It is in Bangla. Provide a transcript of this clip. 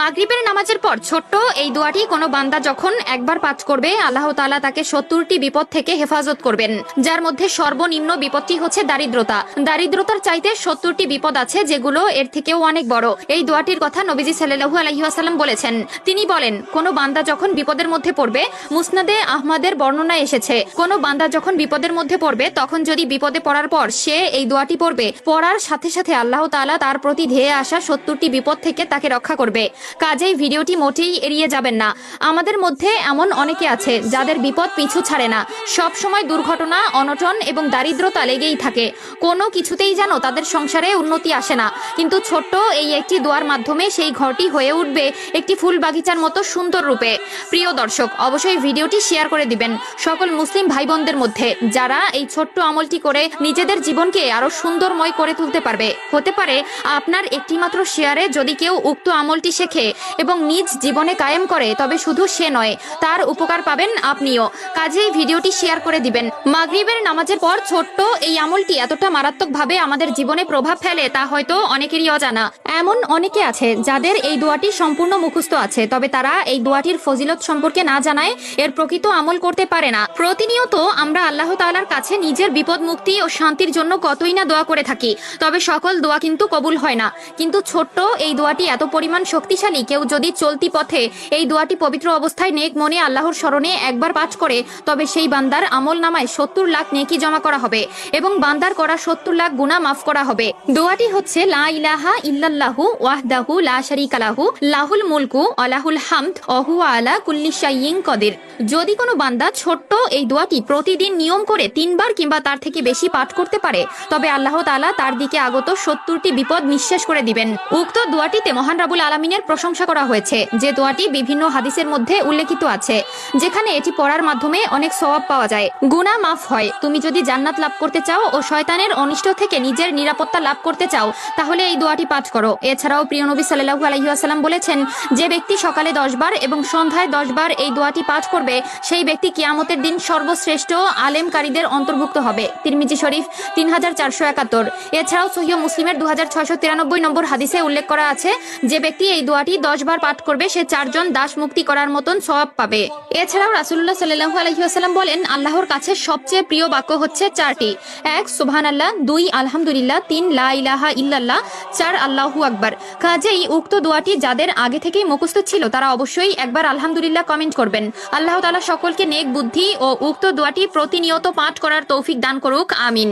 মাগরিবের নামাজের পর ছোট্ট এই দোয়াটি কোনো বান্দা যখন একবার পাঠ করবে, আল্লাহ তাআলা তাকে 70টি বিপদ থেকে হেফাজত করবেন, যার মধ্যে সর্বনিম্ন বিপদটি হচ্ছে দারিদ্রতা। দারিদ্রতার চাইতে 70টি বিপদ আছে যেগুলো এর থেকেও অনেক বড়। এই দোয়াটির কথা নবীজি সাল্লাল্লাহু আলাইহি ওয়াসাল্লাম বলেছেন। তিনি বলেন, কোনো বান্দা যখন বিপদের মধ্যে পড়বে, মুসনাদে আহমদের বর্ণনা এসেছে, কোনো বান্দা যখন বিপদের মধ্যে পড়বে তখন যদি বিপদে পড়ার পর সে এই দোয়াটি পড়বে, পড়ার সাথে সাথে আল্লাহ তাআলা তার প্রতি ধেয়ে আসা 70টি বিপদ থেকে তাকে রক্ষা করবে। কাজেই ভিডিওটি মোটেই এড়িয়ে যাবেন না। আমাদের মধ্যে এমন অনেকে আছে যাদের বিপদ পিছু ছাড়ে না, সব সময় দুর্ঘটনা, অনটন এবং দারিদ্রতা লেগেই থাকে। কোনো কিছুতেই যেন তাদের সংসারে উন্নতি আসে না। কিন্তু ছোট্ট এই একটি দোয়ার মাধ্যমে সেই ঘরটি হয়ে উঠবে একটি ফুল বাগিচার মতো সুন্দর রূপে। প্রিয় দর্শক, অবশ্যই ভিডিওটি শেয়ার করে দিবেন সকল মুসলিম ভাই বোনদের মধ্যে, যারা এই ছোট্ট আমলটি করে নিজেদের জীবনকে আরো সুন্দরময় করে তুলতে পারবে। হতে পারে আপনার একটিমাত্র শেয়ারে যদি কেউ উক্ত আমলটি শেখে এবং নিজ জীবনে কায়েম করে, তবে শুধু সে নয়, তার উপকার পাবেন আপনিও। কাজেই ভিডিওটি শেয়ার করে দিবেন। মাগরিবের নামাজের পর ছোট্ট এই আমলটি এতটা মারাত্মকভাবে আমাদের জীবনে প্রভাব ফেলে তা হয়তো অনেকেরই অজানা। এমন অনেকে আছে যাদের এই দোয়াটি সম্পূর্ণ মুখস্থ আছে, তবে তারা এই দোয়াটির ফজিলত সম্পর্কে না জানায় এর প্রকৃত আমল করতে পারে না। প্রতিনিয়ত আমরা আল্লাহ তাআলার কাছে নিজের বিপদ মুক্তি ও শান্তির জন্য কতই না দোয়া করে থাকি, তবে সকল দোয়া কিন্তু কবুল হয় না। কিন্তু ছোট্ট এই দোয়াটি এত পরিমাণ শক্তিশালী, কেউ যদি চলতি পথে এই দোয়াটি পবিত্র অবস্থায় নেক মনে আল্লাহর স্মরণে একবার পাঠ করে, তবে সেই বান্দার আমল নামায় 70 লাখ নেকি জমা করা হবে এবং বান্দার করা 70 লাখ গুনাহ মাফ করা হবে। দোয়াটি হচ্ছে লা ইলাহা ইল্লাল্লাহু ওয়াহদাহু লা শারীকা লাহু লাহুল মুলকু ওয়া লাহুল হামদ ওয়া হুয়া আলা কুল্লি শাইইন কাদির। যদি কোনো বান্দা ছোট্ট এই দোয়াটি প্রতিদিন নিয়ম করে 3 বার কিংবা তার থেকে বেশি পাঠ করতে পারে, তবে আল্লাহ তাআলা তার দিকে আগত 70টি বিপদ নিঃশেষ করে দিবেন। উক্ত দোয়াটিতে মহান রাব্বুল আলামিনের প্রশংসা করা হয়েছে, যে দোয়াটি বিভিন্ন হাদিসের মধ্যে উল্লেখিত আছে, যেখানে এটি পড়ার মাধ্যমে অনেক সওয়াব পাওয়া যায়, গুনাহ মাফ হয়। তুমি যদি জান্নাত লাভ করতে চাও ও শয়তানের অনিষ্ট থেকে নিজের নিরাপত্তা লাভ করতে চাও, তাহলে এই দোয়াটি পাঠ করো। এছাড়াও প্রিয় নবী সাল্লাল্লাহু আলাইহি ওয়াসাল্লাম বলেছেন, যে ব্যক্তি সকালে 10 বার এবং সন্ধ্যায় 10 বার এই দোয়াটি পাঠ করবে, সেই ব্যক্তি কিয়ামতের দিন সর্বশ্রেষ্ঠ আলেমকারীদের অন্তর্ভুক্ত হবে। তিরমিজি শরীফ 3471। এছাড়াও সহিহ মুসলিমের 2693 নম্বর হাদিসে উল্লেখ করা আছে, যে ব্যক্তি এই দোয়াটি 10 বার পাঠ করবে, সে 4 জন দাস মুক্তি করার মতন সওয়াব পাবে। এছাড়াও রাসূলুল্লাহ সাল্লাল্লাহু আলাইহি ওয়াসাল্লাম বলেন, আল্লাহর কাছে সবচেয়ে প্রিয় বাক্য হচ্ছে 4টি: 1 সুবহানাল্লাহ, 2 আলহামদুলিল্লাহ, 3 লা ইলাহা ইল্লাল্লাহ, 4 আল্লাহু আকবার। কাজেই উক্ত দোয়াটি যাদের আগে থেকেই মুখস্থ ছিল, তারা অবশ্যই একবার আলহামদুলিল্লাহ কমেন্ট করবেন। আল্লাহ তাআলা সকলকে নেক বুদ্ধি ও উক্ত দোয়াটি প্রতিনিয়ত পাঠ করার তৌফিক দান করুক। আমিন।